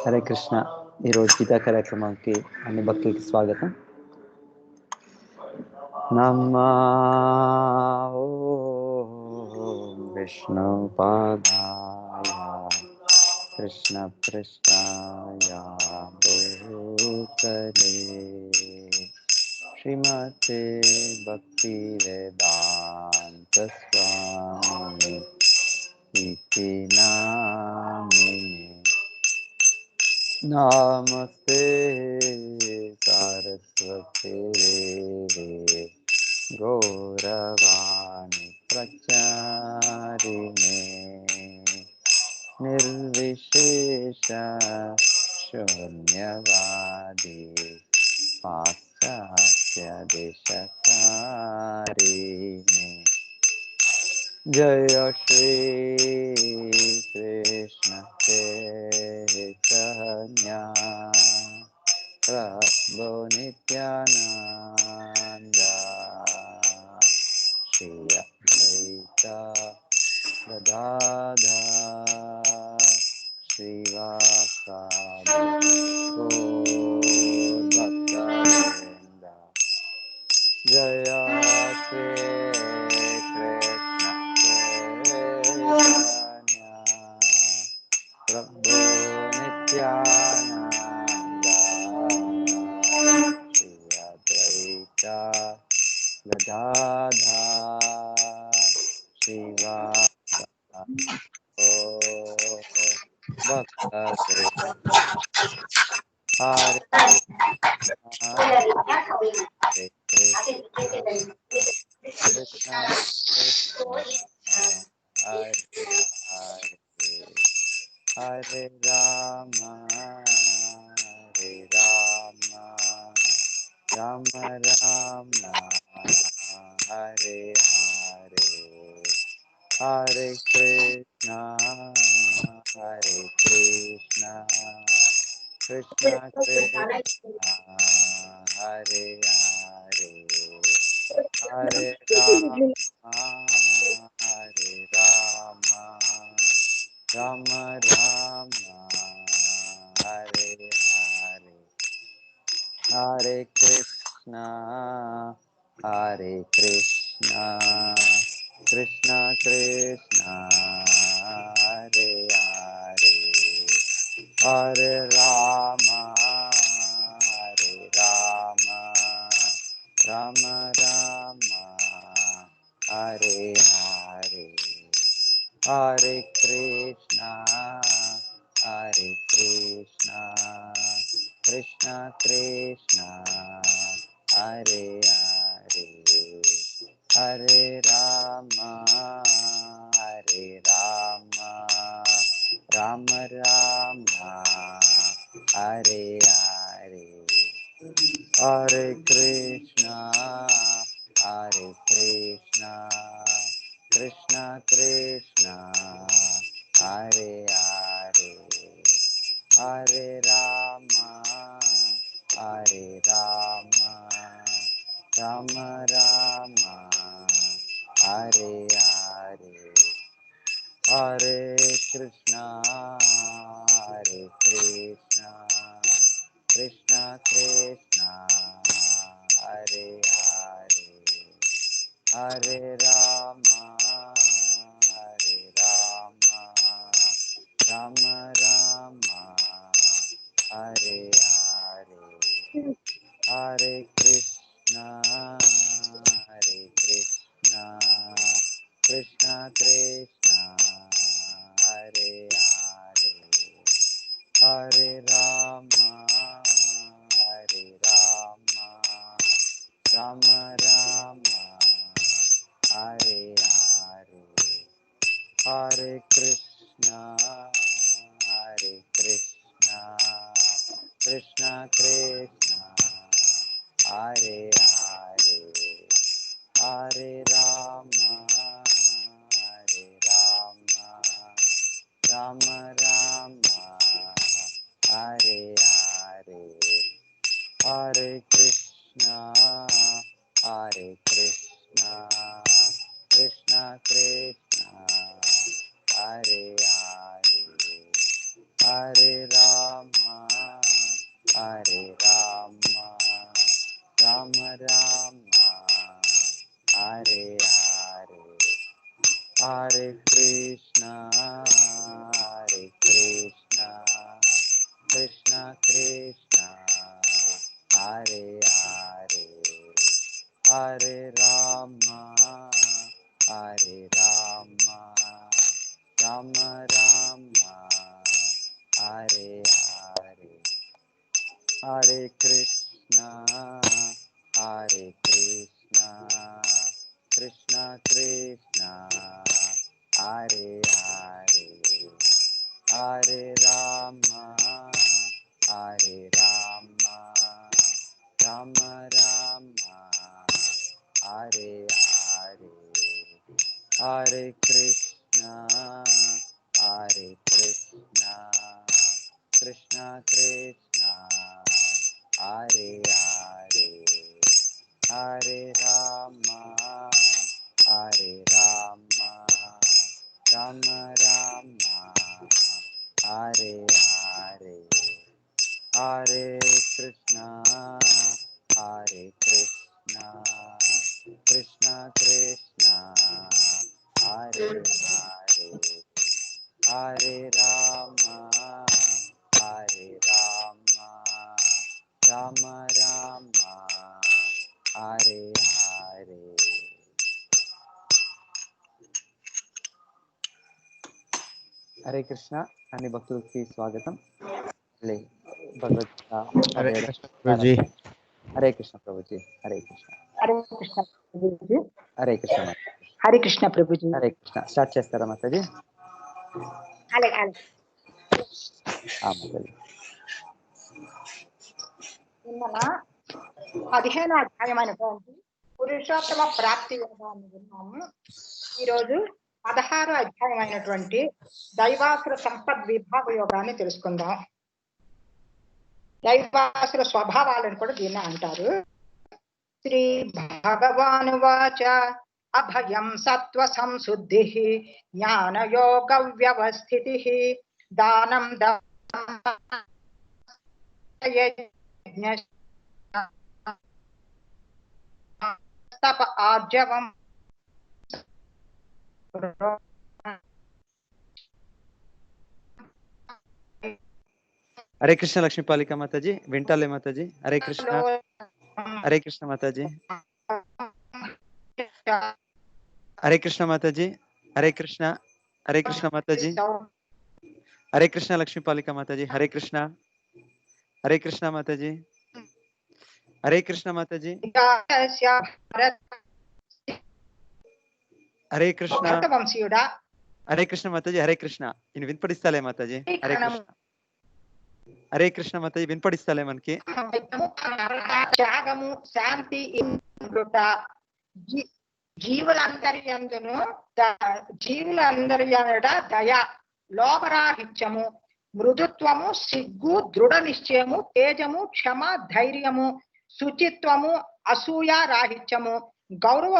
హరే కృష్ణ. ఈరోజు గీతా కార్యక్రమానికి అన్ని భక్తులకి స్వాగతం. నమో విష్ణు పాదాయ కృష్ణ పృష్ఠాయ భూతలే శ్రీమతే భక్తి వేదాంత స్వామి ఇతి నామినే. నమస్తే సరస్వతి దేవే గౌరవాణి ప్రచారిణే నిర్విశేష శూన్యవాది పాశ్చాత్య దేశకారిణే. जय श्री कृष्ण चैतन्य प्रभु नित्यानंद श्री अद्वैत गदाधर श्रीवासादि गौरभक्तवृंद. जय श्री कृष्ण चैतन्य प्रभु Nityanand Shri Advaita Gadadhar श्रीवासादि गौरभक्तवृंद. Hare Hare Krishna Krishna Krishna Hare Hare Hare Ram Ram Ram Hare Hare Hare Krishna Krishna Krishna Hare Hare Hare Ram Ram Ram Hare Hare Hare Krishna Krishna Krishna Hare Hare Hare Ram Ram Ram Hare Hare Hare Krishna Krishna Krishna Hare Hare Hare Ram Ram Ram Hare Hare Hare Krishna Krishna Krishna Hare Hare Hare Ram Ram Ram Hare Hare Hare Krishna Krishna Krishna Hare Hare Hare Ram Ram Ram Hare Hare Hare Krishna Krishna Krishna Hare Hare Hare Ram Ram Ram Hare Hare Hare Krishna Krishna Krishna Hare Hare Hare Ram Ram Ram Hare Hare Hare Krishna Krishna Krishna Hare Hare Hare Ram Hare Krishna, Krishna Krishna, Hare Hare, Hare Rama, Rama Rama, Hare Hare, Hare Krishna, Krishna Krishna, Hare Hare, Hare Rama, Rama Rama, Hare Hare, Hare Krishna, Krishna Krishna, Hare Hare, Hare Rama, Rama Rama, Hare Hare, Hare Krishna, Krishna Krishna, Hare Hare, Hare Rama, Rama Rama, Hare Hare. Hare Krishna అన్ని భక్తులకి స్వాగతం. Bhagavad Gita Hare Krishna Prabhuji. Hare Krishna Prabhuji. Hare Krishna. Hare Krishna Prabhuji. Hare Krishna. Hare Krishna Prabhuji. Hare Krishna. Start చేస్తారా మాతాజీ? అలాగే మాతాజీ. నిన్న 15వ అధ్యాయమైనటువంటి పురుషోత్తమ ప్రాప్తి యోగాన్ని విన్నాము. ఈరోజు 16వ అధ్యాయమైనటువంటి దైవాసుర సంపద్ విభాగ యోగాన్ని తెలుసుకుందాం. దైవాసుర స్వభావాలను కూడా దీన్ని అంటారు. శ్రీ భగవానువాచ అభయం సత్వ సంశుద్ధి జ్ఞాన యోగ వ్యవస్థితి దానం తప ఆర్జవం హరే కృష్ణ లక్ష్మీపాలిక మాతాజీ. వింటాలే మాతాజీ. హరే కృష్ణ. హరే కృష్ణ మాతాజీ. హరే కృష్ణ మాతాజీ. హరే కృష్ణ. హరే కృష్ణ మాతాజీ. హరే కృష్ణ లక్ష్మీపాలిక మాతాజీ. హరే కృష్ణ. హరే కృష్ణ మాతాజీ. హరే కృష్ణ మాతాజీ. హరే కృష్ణ. వంశీయుడా. హరే కృష్ణ మాతాజీ. హరే కృష్ణ. నేను వినపడిస్తాలే మాతాజీ. హరే కృష్ణ. హరే కృష్ణ మాతాజీ. వినపడిస్తాలే మనకి. త్యాగము, శాంతి, జీవులందరి దయ, లోపరాహిత్యము, మృదుత్వము, సిగ్గు, దృఢ నిశ్చయము, తేజము, క్షమ, ధైర్యము, శుచిత్వము, అసూయ రాహిత్యము, గౌరవ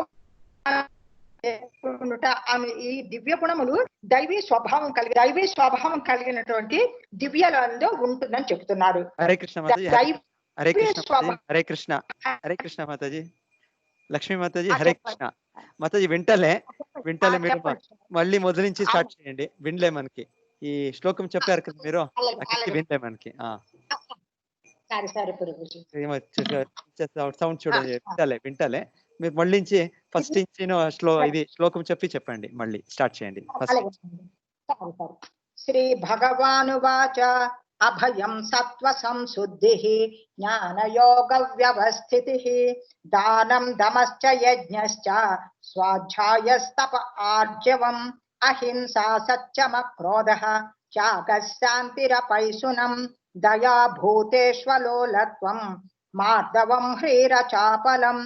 ఈ దివ్య గుణములు దైవీ స్వభావం కలిగినటువంటి దివ్యలందు ఉంటుందని చెప్తున్నారు. హరే కృష్ణ మాతాజీ. హరే కృష్ణ. హరే కృష్ణ. హరే కృష్ణ మాతాజీ. లక్ష్మీ మాతాజీ. హరే కృష్ణ మాతాజీ. వింటలే మీరు మళ్ళీ మొదలు నుంచి స్టార్ట్ చేయండి. వినలే మనకి ఈ శ్లోకం చెప్పారు కదా మీరు, వినలే మనకి. సౌండ్ చూడండి. వింటలే మీరు మళ్ళీ నుంచి ఫస్ట్ నుంచి ఇది శ్లోకం చెప్పండి. మళ్ళీ స్టార్ట్ చేయండి. శ్రీ భగవానువాచ అభయం సత్వ సంశుద్ధి జ్ఞాన యోగ వ్యవస్థితి దానం దమశ్చ యజ్ఞశ్చ స్వాధ్యాయస్తప ఆర్జవం అహింసా సత్యమ క్రోధః త్యాగః శాంతిరపైశునం దయా భూతేష్వలోలత్వం మార్దవం హ్రీరచాపలం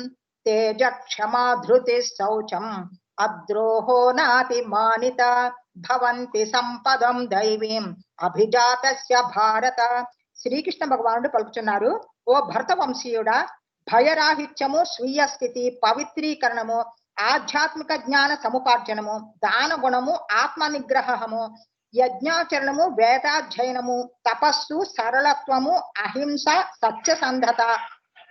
తేజ క్షమా ధృతి శౌచం అద్రోహో నాతి మానిత భవంతి సంపదం దైవీం అభిజాతస్య భారత. శ్రీకృష్ణ భగవానుడు పలుకుతున్నారు, ఓ భరత వంశీయుడా, భయరాహిత్యము, స్వీయ స్థితి, పవిత్రీకరణము, ఆధ్యాత్మిక జ్ఞాన సముపార్జనము, దాన గుణము, ఆత్మ నిగ్రహము, యజ్ఞాచరణము, వేదాధ్యయనము, తపస్సు, సరళత్వము, అహింస, సత్యసంధత,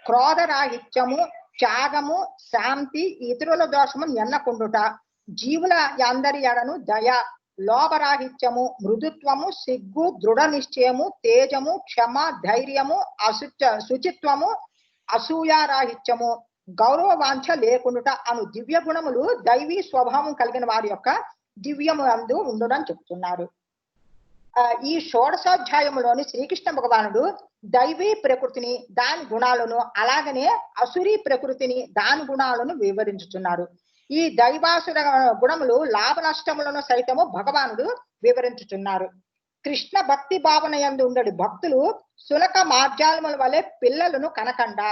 క్రోధరాహిత్యము, త్యాగము, శాంతి, ఇతరుల దోషము ఎన్నకుండుట, జీవుల అందరి ఎడను దయ, లోభరాహిత్యము, మృదుత్వము, సిగ్గు, దృఢ నిశ్చయము, తేజము, క్షమ, ధైర్యము, శుచిత్వము, అసూయారాహిత్యము, గౌరవ వాంఛ లేకుండుట అను దివ్య గుణములు దైవీ స్వభావం కలిగిన వారి యొక్క దివ్యము అందు ఉండునని చెప్తున్నారు. ఈ షోడశోధ్యాయములోని శ్రీకృష్ణ భగవానుడు దైవీ ప్రకృతిని దాని గుణాలను, అలాగనే అసురీ ప్రకృతిని దాని గుణాలను వివరించుతున్నారు. ఈ దైవాసుర గుణములు లాభ నష్టములను సైతము భగవానుడు వివరించుతున్నారు. కృష్ణ భక్తి భావన యందు ఉండడు భక్తులు సునక మార్జాలముల వలె పిల్లలను కనకండా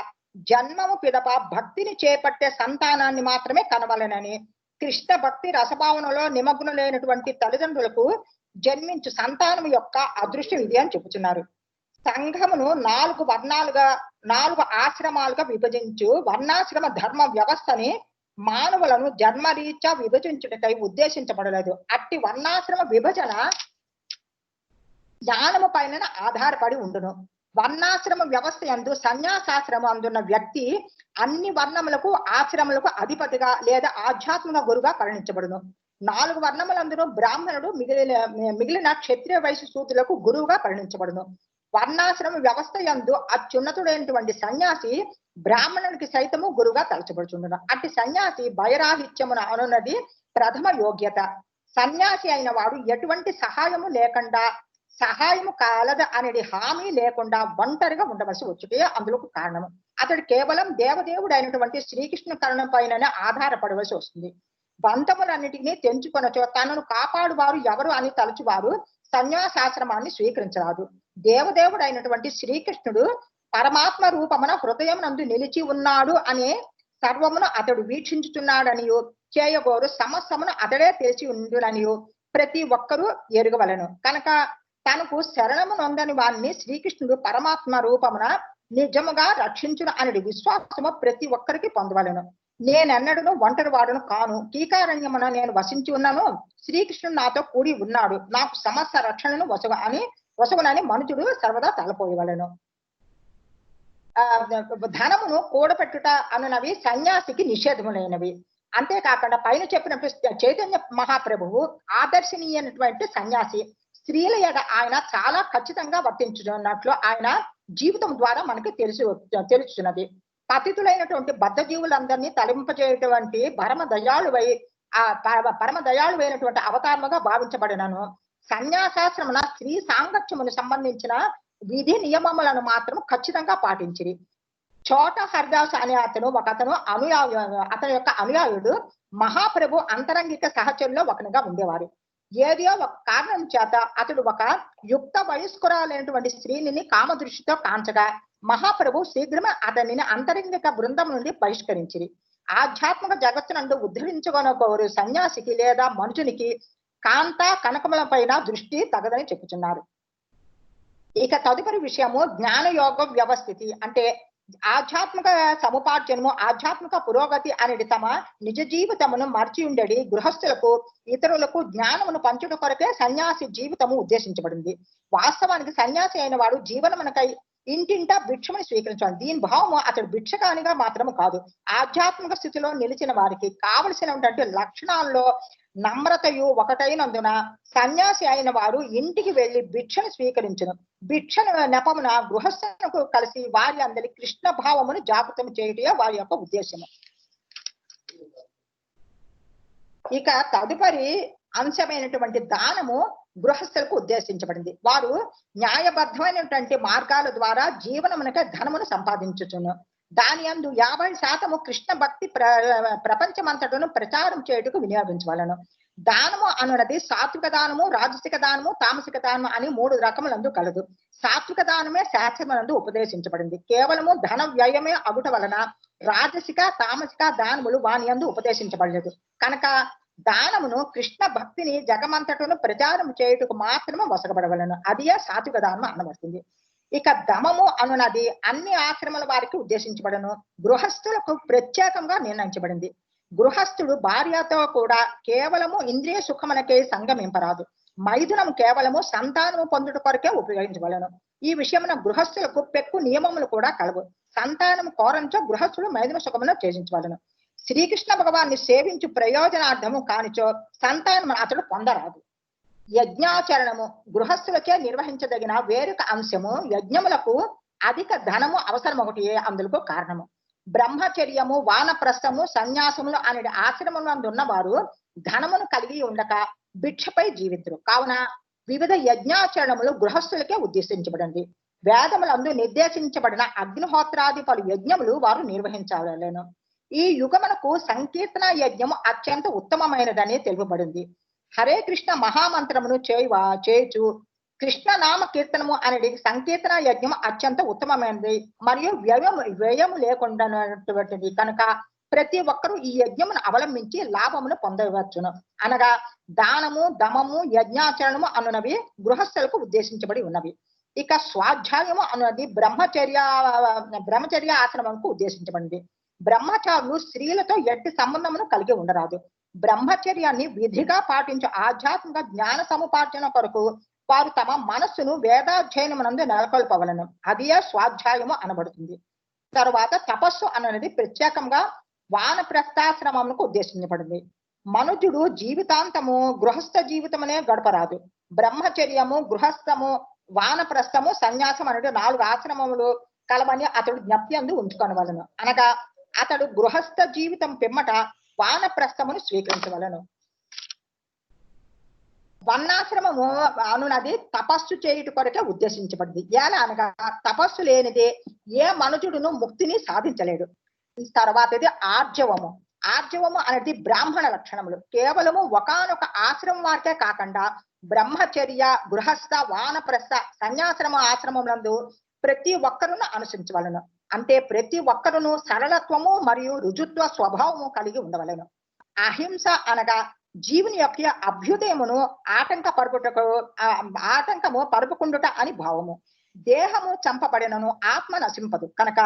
జన్మము పిదప భక్తిని చేపట్టే సంతానాన్ని మాత్రమే కనవలనని, కృష్ణ భక్తి రసభావనలో నిమగ్నులైనటువంటి తల్లిదండ్రులకు జన్మించు సంతానం యొక్క అదృష్టం ఇది అని చెబుతున్నారు. సంఘమును 4 వర్ణాలుగా 4 ఆశ్రమాలుగా విభజించు వర్ణాశ్రమ ధర్మ వ్యవస్థని మానవులను జన్మరీత్యా విభజించుటకై ఉద్దేశించబడలేదు. అట్టి వర్ణాశ్రమ విభజన జ్ఞానము పైన ఆధారపడి ఉండును. వర్ణాశ్రమ వ్యవస్థ యందు సన్యాసాశ్రమం అందున్న వ్యక్తి అన్ని వర్ణములకు ఆశ్రములకు అధిపతిగా లేదా ఆధ్యాత్మిక గురుగా పరిగణించబడును. 4 వర్ణములందును బ్రాహ్మణుడు మిగిలిన క్షత్రియ వైశ్య శూద్రులకు గురువుగా పరిగణించబడును. వర్ణాశ్రమ వ్యవస్థ యందు అత్యున్నతుడైనటువంటి సన్యాసి బ్రాహ్మణునికి సైతము గురువుగా తలచబడుచుండును. అట్టి సన్యాసి భయరాహిత్యమున అనున్నది ప్రథమ యోగ్యత. సన్యాసి అయిన వాడు ఎటువంటి సహాయము లేకుండా, సహాయము కాలద అనేది హామీ లేకుండా ఒంటరిగా ఉండవలసి వచ్చుటే అందులోకి కారణము. అతడు కేవలం దేవదేవుడు అయినటువంటి శ్రీకృష్ణ కరుణ పైన ఆధారపడవలసి వస్తుంది. బంధములన్నిటినీ తెంచుకొనచో తనను కాపాడువారు ఎవరు అని తలచువారు సన్యాసాశ్రమాన్ని స్వీకరించరాదు. దేవదేవుడు అయినటువంటి శ్రీకృష్ణుడు పరమాత్మ రూపమున హృదయం నందు నిలిచి ఉన్నాడు అనే సర్వమును అతడు వీక్షించుతున్నాడనియు, చేయగోరు సమస్తమును అతడే తెలిసి ఉండుననియు ప్రతి ఒక్కరూ ఎరుగవలను. కనుక తనకు శరణము నొందని వారిని శ్రీకృష్ణుడు పరమాత్మ రూపమున నిజముగా రక్షించును అనే విశ్వాసము ప్రతి ఒక్కరికి పొందవలను. నేనెన్నడను ఒంటరి వాడును కాను, కీకారణ్యమున నేను వసించి ఉన్నాను, శ్రీకృష్ణుడు నాతో కూడి ఉన్నాడు, నాకు సమస్త రక్షణను వసగునని మనుషుడు సర్వదా తలపోయవలను. ధనమును కూడపెట్టుట అనునవి సన్యాసికి నిషేధములైనవి. అంతేకాకుండా పైన చెప్పినప్పుడు చైతన్య మహాప్రభువు ఆదర్శనీయమైనటువంటి సన్యాసి. స్త్రీల ఎడ ఆయన చాలా ఖచ్చితంగా వర్తించున్నట్లు ఆయన జీవితం ద్వారా మనకి తెలుస్తున్నది. పతితులైనటువంటి బద్ధ జీవులందరినీ తలింపజేయటువంటి పరమ దయాళువైనటువంటి అవతారముగా భావించబడినను. సన్యాసాశ్రమన స్త్రీ సాంగత్యమును సంబంధించిన విధి నియమములను మాత్రం ఖచ్చితంగా పాటించిరి. చోట హరిదాస్ అనే అతని యొక్క అనుయాయుడు మహాప్రభు అంతరంగిక సహచరులో ఒకనిగా ఉండేవారు. ఏదో ఒక కారణం చేత అతడు ఒక యుక్త వయస్కురాలైనటువంటి స్త్రీని కామదృష్టితో కాంచగా మహాప్రభు శీఘ్రమే అతనిని అంతరంగిక బృందం నుండి బహిష్కరించిరి. ఆధ్యాత్మిక జగత్తునందు ఉద్ధరించుకొనగోరు సన్యాసికి లేదా మనుషునికి కాంత కనకముల పైన దృష్టి తగదని చెప్పుచున్నారు. ఇక తదుపరి విషయము జ్ఞానయోగ వ్యవస్థితి. అంటే ఆధ్యాత్మిక సముపార్జనము, ఆధ్యాత్మిక పురోగతి అనేది తమ నిజ జీవితమును మర్చి ఉండేది గృహస్థులకు, ఇతరులకు జ్ఞానమును పంచుట కొరకే సన్యాసి జీవితము ఉద్దేశించబడింది. వాస్తవానికి సన్యాసి అయిన వాడు జీవనమునకై ఇంటింటా భిక్షముని స్వీకరించాలి. దీని భావము అతడు భిక్షకానిగా మాత్రము కాదు, ఆధ్యాత్మిక స్థితిలో నిలిచిన వారికి కావలసినటువంటి లక్షణాల్లో నమ్రతయు ఒకటైనందున సన్యాసి అయిన వారు ఇంటికి వెళ్లి భిక్షను స్వీకరించను. భిక్షను నెపమున గృహస్థులకు కలిసి వారి అందరి కృష్ణ భావమును జాగృతం చేయటమే వారి యొక్క ఉద్దేశము. ఇక తదుపరి అంశమైనటువంటి దానము గృహస్థులకు ఉద్దేశించబడింది. వారు న్యాయబద్ధమైనటువంటి మార్గాల ద్వారా జీవనమునక ధనమును సంపాదించుచును. దాని యందు 50% కృష్ణ భక్తి ప్రపంచమంతటను ప్రచారం చేయుటకు వినియోగించవలను. దానము అనున్నది సాత్విక దానము, రాజసిక దానము, తామసిక దానము అని 3 రకములందు కలదు. సాత్విక దానమే శాస్త్రమునందు ఉపదేశించబడింది. కేవలము ధన వ్యయమే అగుట వలన రాజసిక తామసిక దానములు వాని యందు ఉపదేశించబడలేదు. కనుక దానమును కృష్ణ భక్తిని జగమంతటను ప్రచారం చేయుటకు మాత్రమే వసగబడవలను. అదే సాత్విక దానము అనబడుతుంది. ఇక దమము అనున్నది అన్ని ఆశ్రమాల వారికి ఉద్దేశించబడను, గృహస్థులకు ప్రత్యేకంగా నిర్ణయించబడింది. గృహస్థుడు భార్యతో కూడా కేవలము ఇంద్రియ సుఖమునకే సంగమింపరాదు. మైథునం కేవలము సంతానము పొందుట కొరకే ఉపయోగించవలను. ఈ విషయమున గృహస్థులకు పెక్కు నియమములు కూడా కలవు. సంతానము కోరంచో గృహస్థుడు మైథున సుఖమును చేయించవలను. శ్రీకృష్ణ భగవాన్ని సేవించు ప్రయోజనార్థము కానిచో సంతానం అతడు పొందరాదు. యజ్ఞాచరణము గృహస్థులచే నిర్వహించదగిన వేరొక అంశము యజ్ఞములకు అధిక ధనము అవసరం ఒకటి అందులకు కారణము. బ్రహ్మచర్యము వానప్రస్థము సన్యాసములు అనే ఆశ్రమములందు ఉన్నవారు ధనమును కలిగి ఉండక భిక్షపై జీవితులు కావున వివిధ యజ్ఞాచరణములు గృహస్థులకే ఉద్దేశించబడింది. వేదములందు నిర్దేశించబడిన అగ్నిహోత్రాది పలు యజ్ఞములు వారు నిర్వహించాలను. ఈ యుగమునకు సంకీర్తన యజ్ఞము అత్యంత ఉత్తమమైనదని తెలుపబడింది. హరే కృష్ణ మహామంత్రమును చేయుచు కృష్ణ నామ కీర్తనము అనేది సంకీర్తన యజ్ఞం అత్యంత ఉత్తమమైనది మరియు వ్యయము లేకుండాటువంటిది కనుక ప్రతి ఒక్కరూ ఈ యజ్ఞమును అవలంబించి లాభమును పొందవచ్చును. అనగా దానము దమము యజ్ఞాచరణము అనునవి గృహస్థులకు ఉద్దేశించబడి ఉన్నవి. ఇక స్వాధ్యాయము అన్నది బ్రహ్మచర్య ఆశ్రమంకు ఉద్దేశించబడింది. బ్రహ్మచారులు స్త్రీలతో ఎట్టి సంబంధమును కలిగి ఉండరాదు. బ్రహ్మచర్యాన్ని విధిగా పాటించే ఆధ్యాత్మిక జ్ఞాన సముపార్జన కొరకు వారు తమ మనస్సును వేదాధ్యయనమునందు నెలకొల్పవలను. అదే స్వాధ్యాయము అనబడుతుంది. తరువాత తపస్సు అన్నది ప్రత్యేకంగా వానప్రస్థాశ్రమమునకు ఉద్దేశించబడింది. మనుజుడు జీవితాంతము గృహస్థ జీవితమనే గడపరాదు. బ్రహ్మచర్యము గృహస్థము వానప్రస్థము సన్యాసం అనేది 4 ఆశ్రమములు కలవని అతడు జ్ఞప్తియందు ఉంచుకొనవలను. అనగా అతడు గృహస్థ జీవితం పిమ్మట వానప్రస్థమును స్వీకరించవలను. వర్ణాశ్రమము అనునది తపస్సు చేయుట కొరకే ఉద్దేశించబడింది. ఎలా అనగా తపస్సు లేనిదే ఏ మనుజుడును ముక్తిని సాధించలేడు. తర్వాత ఇది ఆర్జవము. ఆర్జవము అనేది బ్రాహ్మణ లక్షణములు. కేవలము ఒకానొక ఆశ్రమం వారికే కాకుండా బ్రహ్మచర్య గృహస్థ వానప్రస్థ సన్యాశ్రమ ఆశ్రమములందు ప్రతి ఒక్కరును అనుసరించవలను. అంటే ప్రతి ఒక్కరును సరళత్వము మరియు రుజుత్వ స్వభావము కలిగి ఉండవలను. అహింస అనగా జీవుని యొక్క అభ్యుదయమును ఆటంకము పరుపుకుండుట అని భావము. దేహము చంపబడినను ఆత్మ నశింపదు కనుక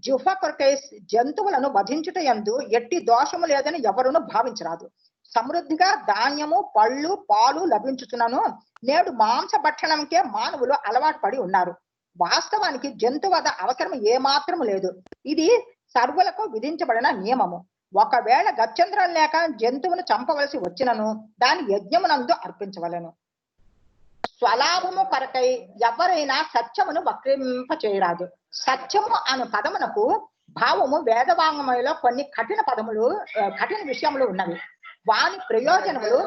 జిహ్వ కొరకై జంతువులను వధించుట యందు ఎట్టి దోషము లేదని ఎవరును భావించరాదు. సమృద్ధిగా ధాన్యము పళ్ళు పాలు లభించుచున్నను నేడు మాంస భక్షణంకే మానవులు అలవాటు పడి ఉన్నారు. వాస్తవానికి జంతువధ అవసరం ఏమాత్రము లేదు. ఇది సర్వులకు విధించబడిన నియమము. ఒకవేళ గత్యంతరం లేక జంతువును చంపవలసి వచ్చినను దాని యజ్ఞమునందు అర్పించవలను. స్వలాభము కొరకై ఎవరైనా సత్యమును వక్రింప చేయరాదు. సత్యము అను పదమునకు భావము వేదవాంగ్మయంలో కొన్ని కఠిన విషయములు ఉన్నవి. వాని ప్రయోజనములు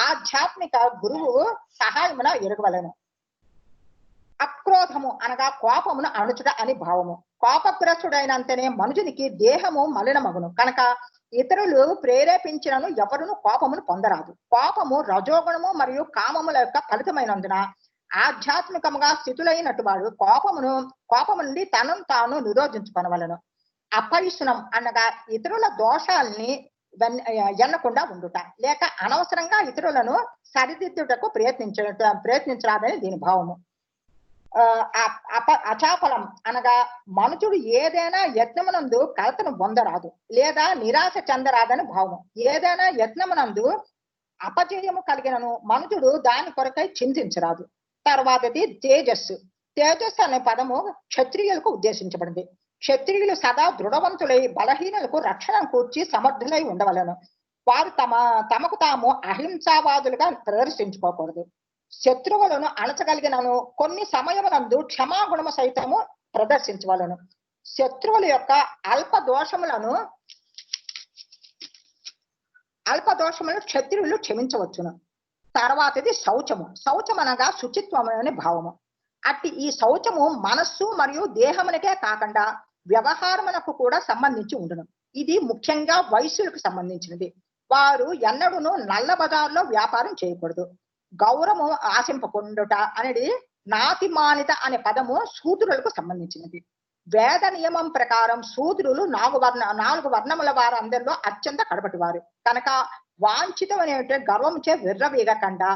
ఆధ్యాత్మిక గురువు సహాయమున ఎరగవలను. అక్రోధము అనగా కోపమును అణుచుట అని భావము. కోపగ్రస్తుడైనంతనే మనుషునికి దేహము మలినమగును కనుక ఇతరులు ప్రేరేపించినను ఎవరును కోపమును పొందరాదు. కోపము రజోగుణము మరియు కామముల యొక్క ఫలితమైనందున ఆధ్యాత్మికముగా స్థితులైనటు వాడు కోపము నుండి తనను తాను నిరోధించుకొనవలను. అపరిశునం అనగా ఇతరుల దోషాలని ఎన్నకుండా ఉండుట లేక అనవసరంగా ఇతరులను సరిదిద్దుటకు ప్రయత్నించరాదని దీని భావము. అచాపలం అనగా మనుషుడు ఏదైనా యత్నమునందు కలతను పొందరాదు లేదా నిరాశ చెందరాదని భావము. ఏదైనా యత్నమునందు అపజయము కలిగినను మనుషుడు దాని కొరకై చింతించరాదు. తర్వాతది తేజస్సు. తేజస్సు అనే పదము క్షత్రియులకు ఉద్దేశించబడింది. క్షత్రియులు సదా దృఢవంతులై బలహీనులకు రక్షణ కూర్చి సమర్థులై ఉండవలను. వారు తమకు తాము అహింసావాదులుగా ప్రదర్శించుకోకూడదు. శత్రువులను అణచగలిగినను కొన్ని సమయమునందు క్షమాగుణము సైతము ప్రదర్శించవలను. శత్రువుల యొక్క అల్ప దోషములను క్షత్రియులు క్షమించవచ్చును. తర్వాతది శౌచము. శౌచం అనగా శుచిత్వము అనే భావము. అట్టి ఈ శౌచము మనస్సు మరియు దేహమునకే కాకుండా వ్యవహారమునకు కూడా సంబంధించి ఉండును. ఇది ముఖ్యంగా వైశ్యులకు సంబంధించినది. వారు ఎన్నడూను నల్ల బజార్లో వ్యాపారం చేయకూడదు. గౌరవము ఆశింపకుండుట అనేది నాతిమానిత అనే పదము శూద్రులకు సంబంధించినది. వేద నియమం ప్రకారం శూద్రులు 4 వర్ణముల వారు అందరిలో అత్యంత కడపటి వారు కనుక వాంఛితం అనేటువంటి గర్వంచే విర్రవీగకుండా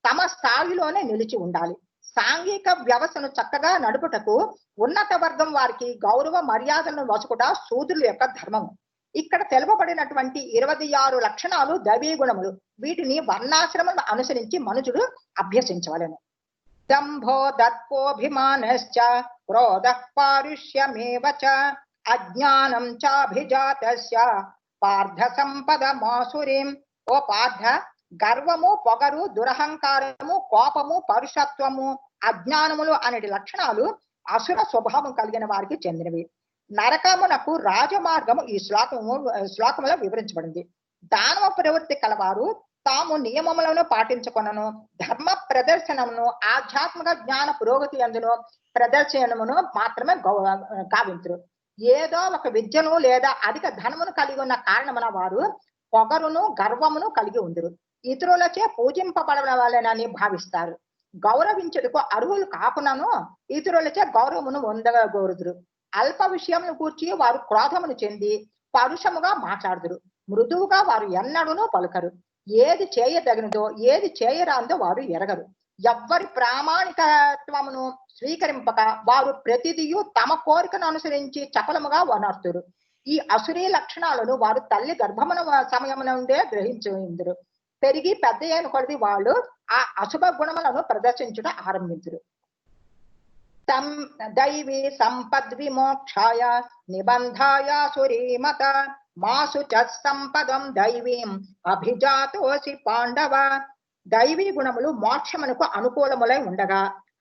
తమ స్థాయిలోనే నిలిచి ఉండాలి. సాంఘిక వ్యవస్థను చక్కగా నడుపుటకు ఉన్నత వర్గం వారికి గౌరవ మర్యాదలను వసుకుట శూద్రుల యొక్క ధర్మము. ఇక్కడ తెలుపబడినటువంటి 26 లక్షణాలు దైవీ గుణములు. వీటిని వర్ణాశ్రమం అనుసరించి మనుషుడు అభ్యసించవలెను. దంభో దర్పోభిమానశ్చ క్రోధః పారుష్యమేవ చ అజ్ఞానం చాభిజాతస్య పార్థ సంపద మాసురీం. ఓ పార్థ, గర్వము, పొగరు, దురహంకారము, కోపము, పరుషత్వము, అజ్ఞానములు అనే లక్షణాలు అసుర స్వభావం కలిగిన వారికి చెందినవి. నరకమునకు రాజమార్గము ఈ శ్లోకములో వివరించబడింది. దానవ ప్రవృత్తి కలవారు తాము నియమములను పాటించుకొనను, ధర్మ ప్రదర్శనమును, ఆధ్యాత్మిక జ్ఞాన పురోగతి అందును ప్రదర్శనమును మాత్రమే గావింతురు. ఏదో ఒక విద్యను లేదా అధిక ధనమును కలిగి ఉన్న కారణమున వారు పొగరును, గర్వమును కలిగి ఉందరు. ఇతరులచే పూజింపబడవాలని భావిస్తారు. గౌరవించుటకు అర్హులు కాకున్నాను ఇతరులచే గౌరవమును పొందగోరుదురు. అల్ప విషయమును కూర్చి వారు క్రోధమును చెంది పరుషముగా మాట్లాడుదురు. మృదువుగా వారు ఎన్నడూనూ పలుకరు. ఏది చేయదగినదో ఏది చేయరాందో వారు ఎరగరు. ఎవ్వరి ప్రామాణికత్వమును స్వీకరింపక వారు ప్రతిదియు తమ కోరికను అనుసరించి చపలముగా వనర్తురు. ఈ అసురీ లక్షణాలను వారు తల్లి గర్భమున సమయం నుండే గ్రహించుందరు. పెరిగి పెద్ద అయిన కొద్ది వాళ్ళు ఆ అశుభ గుణములను ప్రదర్శించుట ఆరంభించరు. దైవీ సంపద్విమోక్షాయ నిబంధాయ సురీమత మాసు చ సంపదం దైవీం అభిజాతోసి పాండవ. దైవీ గుణములు మోక్షమునకు అనుకూలములై ఉండగా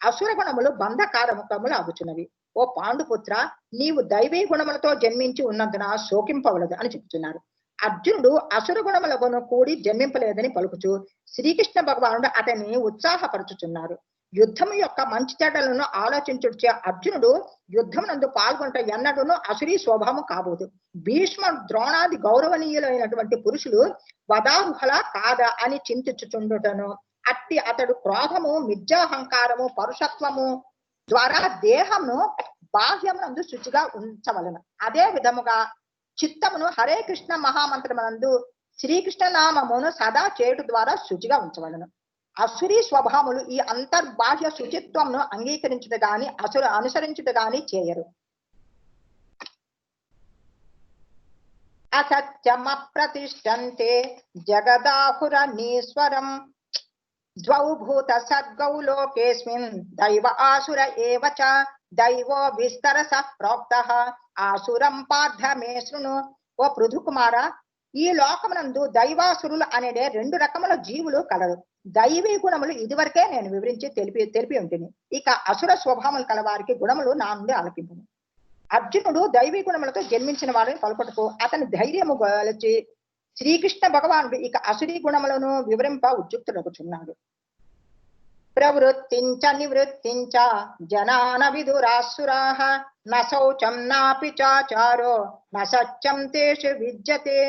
అసుర గుణములు బంధకారముఖములు అగుచున్నవి. ఓ పాండుపుత్ర, నీవు దైవీ గుణములతో జన్మించి ఉన్నందున శోకింపవలదు అని చెప్తున్నారు. అర్జునుడు అసుర గుణములను కూడి జన్మింపలేదని పలుకుచు శ్రీకృష్ణ భగవానుడు అతన్ని ఉత్సాహపరచుచున్నారు. యుద్ధము యొక్క మంచి చెడ్డలను ఆలోచించుచే అర్జునుడు యుద్ధమునందు పాల్గొంట ఎన్నడూనూ అసురీ స్వభావం కాబోదు. భీష్మ, ద్రోణాది గౌరవనీయులైనటువంటి పురుషులు వదార్హుల కాదా అని చింతించుచుండుటను, అట్టి అతడు క్రోధము, మిథ్యాహంకారము, పరుషత్వము ద్వారా దేహమును బాహ్యమునందు శుచిగా ఉంచవలను. అదే విధముగా చిత్తమును హరే కృష్ణ మహామంత్రమునందు శ్రీకృష్ణ నామమును సదా చేటు ద్వారా శుచిగా ఉంచవలను. అసురీ స్వభావములు ఈ అంతర్బాహ్య శుచిత్వమును అంగీకరించుట గాని అనుసరించుట గాని చేయరు. అసత్యమప్రతిష్టంతే జగదాహురనీశ్వరం ద్వౌ భూత సద్గౌ లోకేస్మిన్ దైవ ఆసుర ఏవ చ దైవో విస్తరస ప్రోక్తః ఆసురం పార్థ మే శృణు. ఓ పృథు కుమార, ఈ లోకమునందు దైవాసురులు అనే 2 రకముల జీవులు కలరు. దైవీ గుణములు ఇదివరకే నేను వివరించి తెలిపి ఉంటుంది. ఇక అసుర స్వభావములు కల వారికి గుణములు నా నుండి ఆలకింపును. అర్జునుడు దైవీ గుణములతో జన్మించిన వాడిని పలుకుటకు అతని ధైర్యము గలచి శ్రీకృష్ణ భగవానుడు ఇక అసురీ గుణములను వివరింప ఉద్యుక్తుడగుచున్నాడు. ప్రవృత్తించ నివృత్తించ జనాన విదురాసురాః న శౌచం నాపి చాచారో న సత్యం తేషు విద్యతే.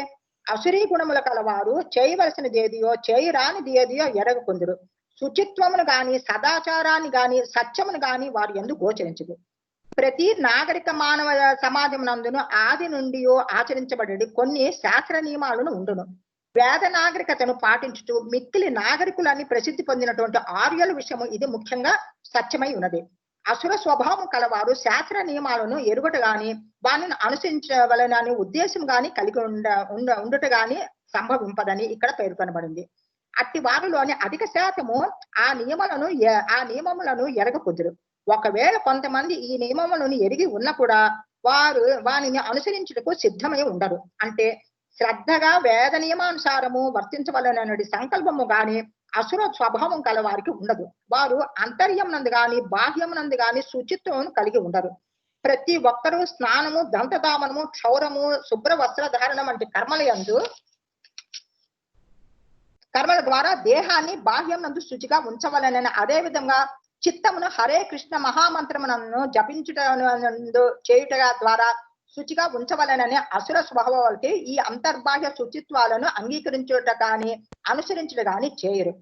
అసురీ గుణముల కలవారు చేయవలసినది ఏదియో చేయరానిది ఏదియో ఎరగకుందురు. శుచిత్వమును గాని సదాచారాన్ని గాని సత్యమును గాని వారు యందు గోచరించదు. ప్రతి నాగరిక మానవ సమాజమునందును ఆది నుండి ఆచరించబడి కొన్ని శాస్త్ర నియమాలను ఉండును. వేద నాగరికతను పాటించుతూ మిక్కిలి నాగరికులని ప్రసిద్ధి పొందినటువంటి ఆర్యుల విషయము ఇది ముఖ్యంగా సత్యమై ఉన్నది. అసుర స్వభావం కలవారు శాస్త్ర నియమాలను ఎరుగుట గాని వాటిని అనుసరించవలనని ఉద్దేశం గాని కలిగి ఉండుట గాని సంభవింపదని ఇక్కడ పేర్కొనబడింది. అట్టి వారిలోని అధిక శాతము ఆ నియమములను ఎరగకుదురు. ఒకవేళ కొంతమంది ఈ నియమములను ఎరిగి ఉన్నా కూడా వారు వానిని అనుసరించుటకు సిద్ధమై ఉండరు. అంటే శ్రద్ధగా వేద నియమానుసారము వర్తించవలనని సంకల్పము గాని అసుర స్వభావం కల వారికి ఉండదు. వారు అంతర్యమునందు గాని బాహ్యమునందు గాని శుచిత్వం కలిగి ఉండరు. ప్రతి ఒక్కరూ స్నానము, దంతదామనము, క్షౌరము, శుభ్ర వస్త్రధారణం వంటి కర్మల ద్వారా దేహాన్ని బాహ్యమునందు శుచిగా ఉంచవలనని, అదే విధంగా చిత్తమును హరే కృష్ణ మహామంత్రములను చేయుట ద్వారా శుచిగా ఉంచవలనని అసుర స్వభావాలకి ఈ అంతర్బాహ్య శుచిత్వాలను అంగీకరించుట కానీ అనుసరించుట కానీ చేయరు.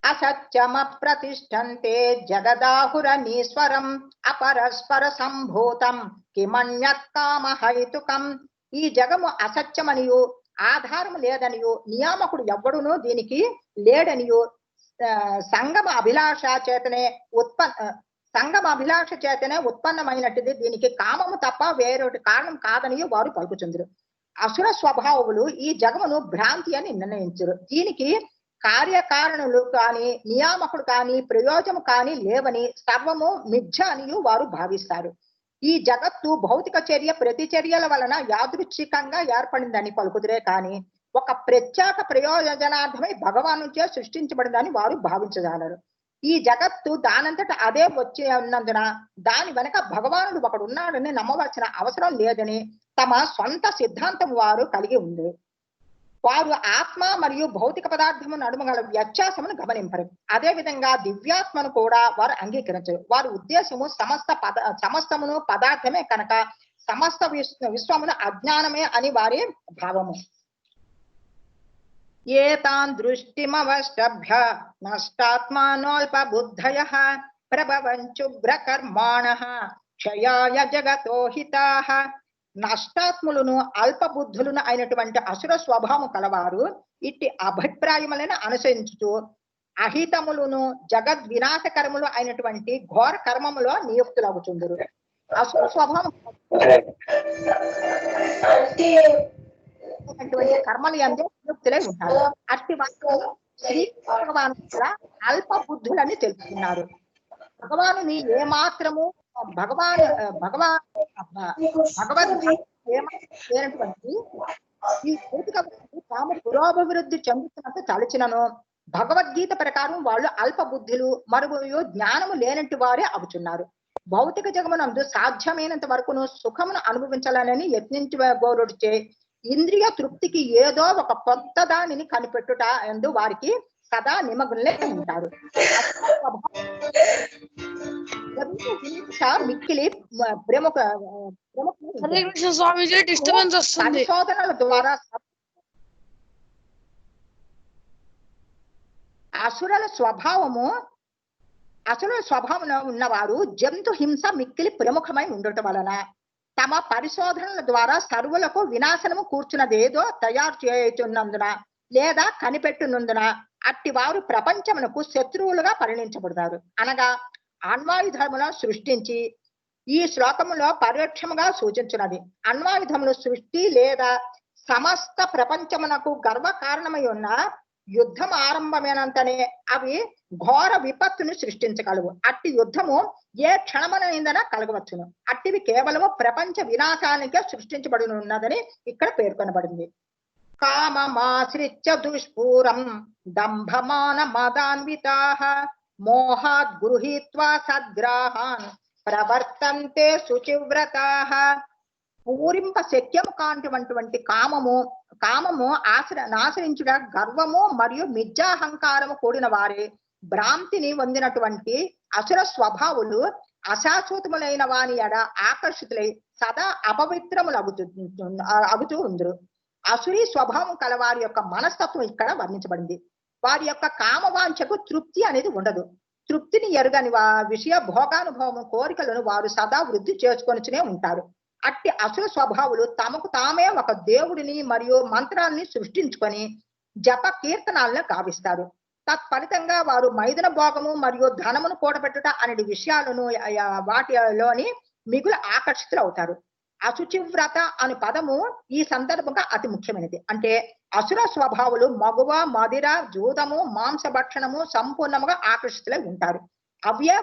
అసత్యమప్రతిష్టంతే జగదాహురనీశ్వరం అపరస్పర సంభూతం కిమన్యత్ కామహైతుకం. ఈ జగము అసత్యమనియు ఆధారము లేదనియు నియామకుడు ఎవ్వడునూ దీనికి లేడనియు సంగమ అభిలాష చేతనే ఉత్పన్నమైనట్టుది, దీనికి కామము తప్ప వేరొకటి కారణం కాదని వారు పలుకుచుందరు. అసుర స్వభావములు ఈ జగమును భ్రాంతి అని నిర్ణయించరు. దీనికి కార్యకారణులు కాని నియామకుడు కాని ప్రయోజనము కాని లేవని సర్వము మిథ్య అని వారు భావిస్తారు. ఈ జగత్తు భౌతిక చర్య ప్రతిచర్యల వలన యాదృచ్ఛికంగా ఏర్పడిందని పలుకుదురే కానీ ఒక ప్రత్యేక ప్రయోజనార్థమై భగవానుచే సృష్టించబడిందని వారు భావించజాలరు. ఈ జగత్తు దానంతట అదే వచ్చి ఉన్నందున దాని వెనక భగవానుడు ఒకడు ఉన్నాడని నమ్మవలసిన అవసరం లేదని తమ సొంత సిద్ధాంతం వారు కలిగి ఉంది. వారు ఆత్మ మరియు భౌతిక పదార్థము నడుమ గల వ్యత్యాసమును గమనింపరు. అదే విధంగా దివ్యాత్మను కూడా వారు అంగీకరించరు. వారి ఉద్దేశము సమస్తమును పదార్థమే కనుక సమస్త విశ్వమును అజ్ఞానమే అని వారి భావము. ఏతాన్ దృష్టిమవష్టభ్య నష్టాత్మానోల్ప బుద్ధయః ప్రభవంచుగ్ర కర్మాణః క్షయాయ జగతో హితాః. నష్టాత్ములను అల్ప బుద్ధులను అయినటువంటి అసుర స్వభావం కలవారు ఇట్టి అభిప్రాయములను అనుసరించుతూ అహితములను జగద్వినాశకరములు అయినటువంటి ఘోర కర్మములో నియుక్తులవుతుందరు. అసుర స్వభావం కర్మలు ఎందే నియుక్తులై ఉంటారు. అట్టి వారు శ్రీ భగవాను కూడా అల్ప బుద్ధులని తెలుపుతున్నారు. భగవానుని ఏమాత్రము భగవద్గీతటువంటి ఈ భౌతిక తాము పురోభివృద్ధి చెందుతున్నట్టు తలచినను భగవద్గీత ప్రకారం వాళ్ళు అల్ప బుద్ధులు మరియు జ్ఞానము లేనట్టు వారే అవుతున్నారు. భౌతిక జగమునందు సాధ్యమైనంత వరకును సుఖమును అనుభవించాలని యత్నించగోరుచే ఇంద్రియ తృప్తికి ఏదో ఒక కొత్త దానిని కనిపెట్టుట ఎందు వారికి సదా నిమగ్నులై ఉంటారు. మిక్కిలి పరిశోధనల ద్వారా అసురుల స్వభావం ఉన్నవారు జంతు హింస మిక్కిలి ప్రముఖమై ఉండటం వలన తమ పరిశోధనల ద్వారా సర్వులకు వినాశనము కూర్చున్నదేదో తయారు చేయుచున్నందున లేదా కనిపెట్టునందున అట్టి వారు ప్రపంచమునకు శత్రువులుగా పరిణించబడతారు. అనగా అణ్వాయుధములను సృష్టించి ఈ శ్లోకములో పరోక్షముగా సూచించున్నది. అణ్వాయుధములు సృష్టి లేదా సమస్త ప్రపంచమునకు గర్వ కారణమై ఉన్న యుద్ధం ఆరంభమైనంతనే అవి ఘోర విపత్తును సృష్టించగలవు. అట్టి యుద్ధము ఏ క్షణమనైందన కలగవచ్చును. అట్టివి కేవలము ప్రపంచ వినాశానికే సృష్టించబడినదని ఇక్కడ పేర్కొనబడింది. కామమాశ్రిత్య దుష్పూరం దంభమాన మదాన్వితాః మోహాద్ గృహీత్వా సద్గ్రాహాన్ ప్రవర్తంతే శుచివ్రతాః. పూరింప శక్యము కాంటివంటి కామము నాశరించుట గర్వము మరియు మిథ్యాహంకారము కూడిన వారే భ్రాంతిని పొందినటువంటి అసుర స్వభావులు అశాశ్వతములైన వాని ఎడ ఆకర్షితులై సదా అపవిత్రములు అగుతూ ఉందరు. అసురీ స్వభావం కల వారి యొక్క మనస్తత్వం ఇక్కడ వర్ణించబడింది. వారి యొక్క కామవాంఛకు తృప్తి అనేది ఉండదు. తృప్తిని ఎరుగని విషయ భోగానుభవం కోరికలను వారు సదా వృద్ధి చేసుకొనినే ఉంటారు. అట్టి అసుర స్వభావులు తమకు తామే ఒక దేవుడిని మరియు మంత్రాన్ని సృష్టించుకొని జప కీర్తనాలను గావిస్తారు. తత్ఫలితంగా వారు మైదన భోగము మరియు ధనమును కూడబెట్టుట అనే విషయాలను వాటిలోని మిగులు ఆకర్షితులు అవుతారు. అశుచివ్రత అనే పదము ఈ సందర్భంగా అతి ముఖ్యమైనది. అంటే అసుర స్వభావులు మగువ, మదిర, జూదము, మాంసభక్షణము సంపూర్ణముగా ఆకర్షితులై ఉంటారు. అవే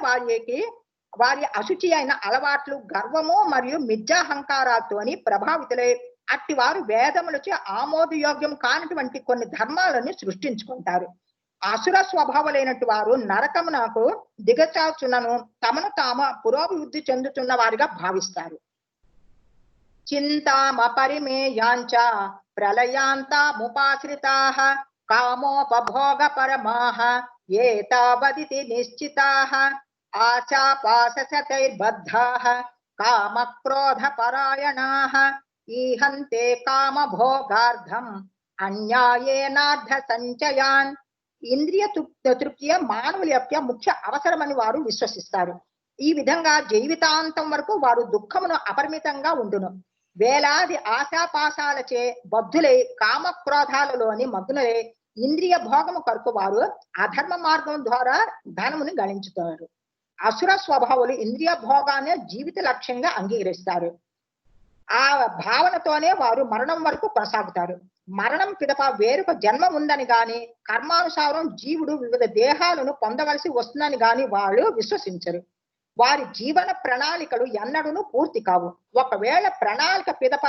వారి అశుచి అయిన అలవాట్లు, గర్వము మరియు మిథ్యాహంకారాలతోని ప్రభావితులై అట్టి వారు వేదములచే ఆమోదయోగ్యం కానటువంటి కొన్ని ధర్మాలను సృష్టించుకుంటారు. అసుర స్వభావాలైనటు వారు నరకమునకు దిగచాచునను తమను తాము పురోభివృద్ధి చెందుతున్న వారిగా భావిస్తారు. చింతామపరిమేయాంచ ప్రళయాంతాముపాశ్రితాః కామోపభోగ పరమాః ఏతావదితి నిశ్చితాః ఆచాపాసశతైర్బద్ధాః కామక్రోధ పరాయణాః ఈహంతే కామభోగార్థం అన్యాయేనార్థ సంచయాన్. ఇంద్రియ తృప్తియే మానవుల యొక్క ముఖ్య అవసరమని వారు విశ్వసిస్తారు. ఈ విధంగా జీవితాంతం వరకు వారు దుఃఖమును అపరిమితంగా ఉండును. వేలాది ఆశాపాశాలచే బద్ధులై కామక్రోధాలలోని మగ్నులై ఇంద్రియ భోగము కొరకు వారు అధర్మ మార్గం ద్వారా ధనమును గణించుతారు. అసుర స్వభావులు ఇంద్రియ భోగాన్ని జీవిత లక్ష్యంగా అంగీకరిస్తారు. ఆ భావనతోనే వారు మరణం వరకు కొనసాగుతారు. మరణం పిదప వేరొక జన్మ ఉందని గాని కర్మానుసారం జీవుడు వివిధ దేహాలను పొందవలసి వస్తుందని గాని వాళ్ళు విశ్వసించరు. వారి జీవన ప్రణాళికలు ఎన్నడూను పూర్తి కావు. ఒకవేళ ప్రణాళిక పిదప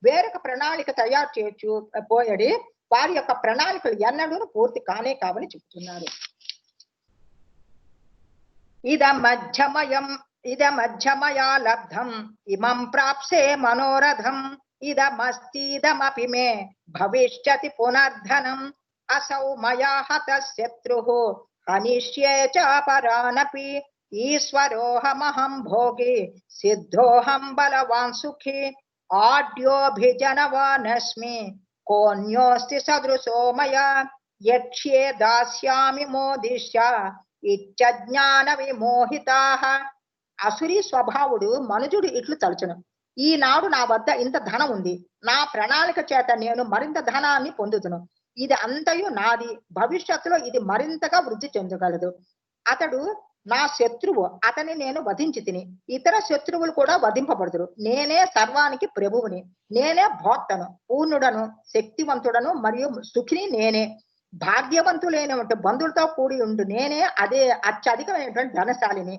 వేరొక ప్రణాళిక తయారు చేయొచ్చు పోయడి వారి యొక్క ప్రణాళికలు ఎన్నడూను పూర్తి కానే కావని చెప్తున్నారు. ఇదమధ్యమయా లబ్ధం ఇమం ప్రాప్సే మనోరథం ఇదమస్తిదమపి మే భవిష్యతి పునర్ధనం అసౌ మయా హతః శత్రుః హనిష్యే చ పరానపి ఈశ్వరోహమహం భోగి సిద్ధోహం బలవాన్ సుఖీ ఆడ్యోభిజనవానస్మి కోన్యోస్తి సదృశో మయా యక్ష్యే దాస్యామి మోదిష్య ఇచ్చజ్ఞాన విమోహితాః. అసురీ స్వభావుడు మనుజుడు ఇట్లు తలుచును, ఈనాడు నా వద్ద ఇంత ధనం ఉంది, నా ప్రణాళిక చేత నేను మరింత ధనాన్ని పొందుతును, ఇది అంతయు నాది, భవిష్యత్తులో ఇది మరింతగా వృద్ధి చెందగలదు. అతడు నా శత్రువు, అతని నేను వధించి తిని, ఇతర శత్రువులు కూడా వధింపబడుదురు. నేనే సర్వానికి ప్రభువుని, నేనే భోక్తను, పూర్ణుడను, శక్తివంతుడను మరియు సుఖిని నేనే, భాగ్యవంతులైనటువంటి బంధువులతో కూడి ఉండు నేనే, అదే అత్యధికమైనటువంటి ధనశాలిని.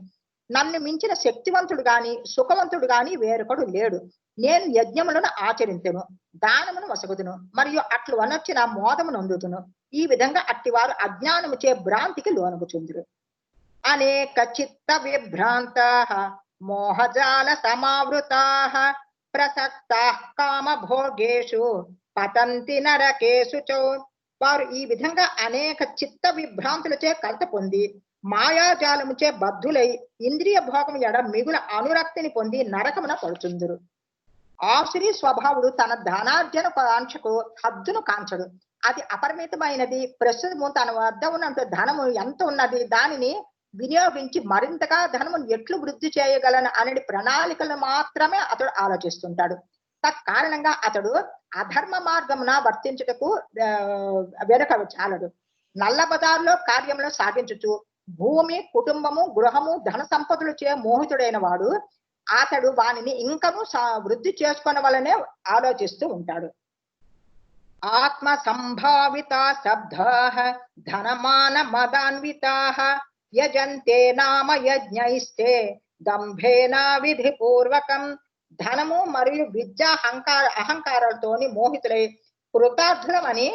నన్ను మించిన శక్తివంతుడు గాని సుఖవంతుడు గాని వేరొకడు లేడు. నేను యజ్ఞములను ఆచరించును, దానమును వసగుదును, మరియు అట్లు వనొచ్చిన మోదమును అందుతును. ఈ విధంగా అట్టివారు అజ్ఞానముచే భ్రాంతికి లోనగుచుందురు. అనేక చిత్త విభ్రాంతాః మోహజాల సమావృతాః ప్రసక్తాః కామభోగేషు పతంతి నరకేషు చ. వారు ఈ విధంగా అనేక చిత్త విభ్రాంతులచే కలత పొంది మాయాజాలముచే బద్ధులై ఇంద్రియ భోగం ఎడ మిగుల అనురక్తిని పొంది నరకమున పడుచుందురు. ఆసురీ స్వభావుడు తన ధనార్జన కాంక్షకు హద్దును కాంచడు. అది అపరిమితమైనది. ప్రస్తుతము తన వద్ద ఉన్నంత ధనము ఎంత ఉన్నది, దానిని వినియోగించి మరింతగా ధనమును ఎట్లు వృద్ధి చేయగలను అనే ప్రణాళికలు మాత్రమే అతడు ఆలోచిస్తుంటాడు. తత్కారణంగా అతడు అధర్మ మార్గమున వర్తించుటకు వెనుక చాలడు. నల్లబజారులో కార్యములు సాగించుచు భూమి, కుటుంబము, గృహము, ధన సంపదలు చే మోహితుడైన వాడు అతడు వానిని ఇంకనూ వృద్ధి చేసుకొనవలనే ఆలోచిస్తూ ఉంటాడు. ఆత్మ సంభావిత శబ్దాః ధనమాన మదాన్వితాః యజంతే నామ యజ్ఞైస్తే దంభేన విధిపూర్వకం. ధనము మరియు విద్య అహంకారాలతోని మోహితులై కృతార్థులమని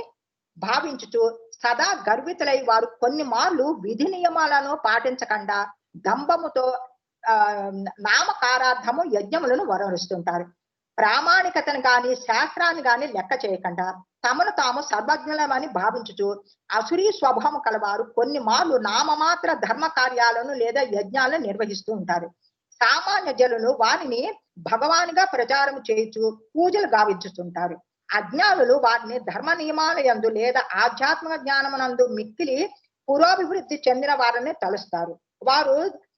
భావించుచు సదా గర్వితులై వారు కొన్ని మార్లు విధి నియమాలను పాటించకుండా దంభముతో నామకారార్థము యజ్ఞములను వరవరుస్తుంటారు. ప్రామాణికతను గాని శాస్త్రాన్ని గాని లెక్క చేయకుండా తమను తాము సర్వజ్ఞులమని భావించుచు అసురీ స్వభావం కలవారు కొన్ని మార్లు నామమాత్ర ధర్మ కార్యాలను లేదా యజ్ఞాలను నిర్వహిస్తూ ఉంటారు. సామాన్య జనులు వారిని భగవానుగా ప్రచారం చేయుచు పూజలు గావించుతుంటారు. అజ్ఞానులు వారిని ధర్మ నియమాల యందు లేదా ఆధ్యాత్మిక జ్ఞానమునందు మిక్కిలి పురోభివృద్ధి చెందిన వారిని తలుస్తారు. వారు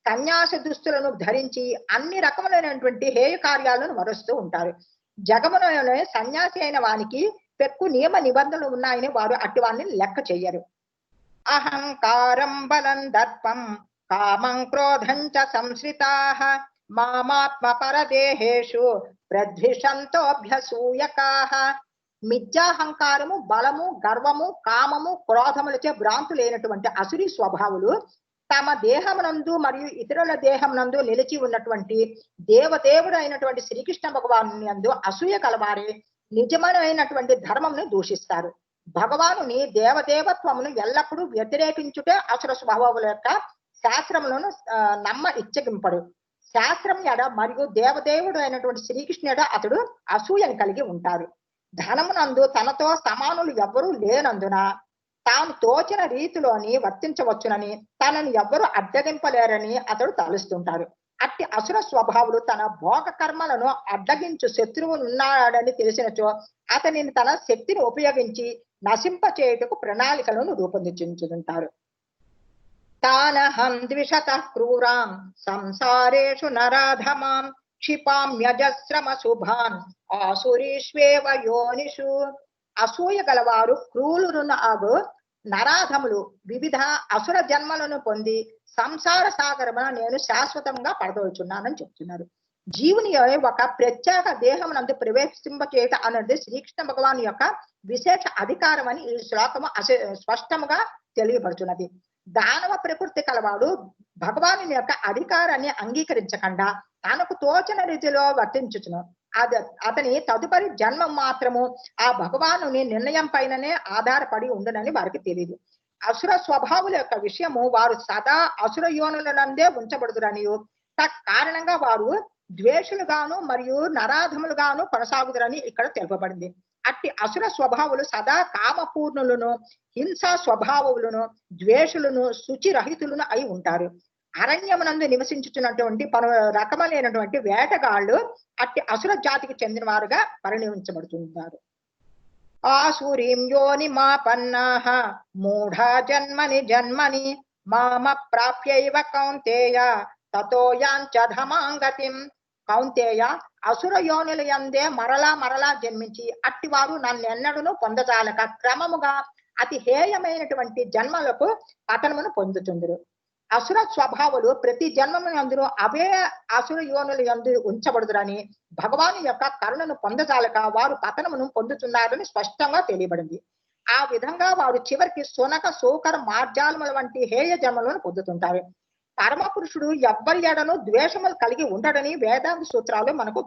సన్యాస దుస్తులను ధరించి అన్ని రకములైనటువంటి హేయ కార్యాలను వరుస్తూ ఉంటారు. జగమునలోనే సన్యాసి అయిన వానికి పెక్కు నియమ నిబంధనలు ఉన్నాయని వారు అట్టి వారిని లెక్క చెయ్యరు. అహంకారం బలం దర్పం కామం క్రోధం చ సంశ్రితాః మామాత్మ పరదేహేషు ప్రద్విషంతోభ్యసూయకాః. మిథ్యాహంకారము, బలము, గర్వము, కామము, క్రోధములచే భ్రాంతులైనటువంటి అసురీ స్వభావులు తమ దేహమునందు మరియు ఇతరుల దేహమునందు నిలిచి ఉన్నటువంటి దేవదేవుడు అయినటువంటి శ్రీకృష్ణ భగవాను యందు అసూయ కలవారే నిజమైనటువంటి ధర్మమును దూషిస్తారు. భగవానుని దేవదేవత్వమును ఎల్లప్పుడూ వ్యతిరేకించుటే అసుర స్వభావుల యొక్క శాస్త్రములను నమ్మ ఇచ్చగింపడు. శాస్త్రం ఎడ మరియు దేవదేవుడు అయినటువంటి శ్రీకృష్ణుడు ఎడ అతడు అసూయని కలిగి ఉంటారు. ధనమునందు తనతో సమానులు ఎవ్వరూ లేనందున తాను తోచిన రీతిలోని వర్తించవచ్చునని తనను ఎవ్వరూ అడ్డగింపలేరని అతడు తలుస్తుంటారు. అట్టి అసుర స్వభావులు తన భోగ కర్మలను అడ్డగించు శత్రువులు ఉన్నాడని తెలిసినచో అతనిని తన శక్తిని ఉపయోగించి నశింప చేయుటకు ప్రణాళికలను రూపొందించుతుంటారు. తానహం ద్విషతః క్రూరాం సంసారేషు నరాధమాం క్షిపామ్యజస్రమ శుభాన్ ఆసురీష్వేవ యోనిషు. అసూయ గలవారు క్రూరులను ఆగు నరాధములు వివిధ అసుర జన్మలను పొంది సంసార సాగరమున నేను శాశ్వతంగా పడదోచున్నానని చెప్తున్నారు. జీవుని ఒక ప్రత్యేక దేహమునందు ప్రవేశింపచేయుట అన్నది శ్రీకృష్ణ భగవాన్ యొక్క విశేష అధికారం అని ఈ శ్లోకము స్పష్టముగా తెలియబడుతున్నది. దానవ ప్రకృతి కలవాడు భగవాను యొక్క అధికారాన్ని అంగీకరించకుండా తనకు తోచిన రీతిలో వర్తించుచును. అతని తదుపరి జన్మ మాత్రము ఆ భగవాను నిర్ణయం పైననే ఆధారపడి ఉండునని వారికి తెలియదు. అసుర స్వభావుల యొక్క విషయము వారు సదా అసుర యోనులనందే ఉంచబడుదురనియు కారణంగా వారు ద్వేషులుగాను మరియు నరాధములుగాను కొనసాగుదురని ఇక్కడ తెలుపబడింది. అట్టి అసుర స్వభావులు సదా కామపూర్ణులను, హింసా స్వభావములను, ద్వేషులను, శుచిరహితులను అయి ఉంటారు. అరణ్యమునందు నివసించుతున్నటువంటి పలు రకములైనటువంటి వేటగాళ్ళు అట్టి అసుర జాతికి చెందిన వారుగా పరిణమించబడుతుంటారు. ఆసురీం యోని మాపన్నాః మూఢా జన్మని జన్మని మామ ప్రాప్యైవ కౌంతేయ తతో యాంచధమాంగతిం. కౌంతేయ, అసుర యోనుల యందే మరలా మరలా జన్మించి అట్టివారు నన్నెన్నడను పొందజాలక క్రమముగా అతి హేయమైనటువంటి జన్మలకు పతనమును పొందుతుందరు. అసుర స్వభావులు ప్రతి జన్మమునందును అవే అసుర యోనుల యందు ఉంచబడుదురని భగవాను యొక్క కరుణను పొందజాలక వారు పతనమును పొందుతున్నారని స్పష్టంగా తెలియబడింది. ఆ విధంగా వారు చివరికి సునక సోకర మార్జాలముల వంటి హేయ జన్మలను పొందుతుంటారు. పరమ పురుషుడు ఎవ్వరి ఎడను ద్వేషములు కలిగి ఉండడని వేదాంత సూత్రాలు మనకు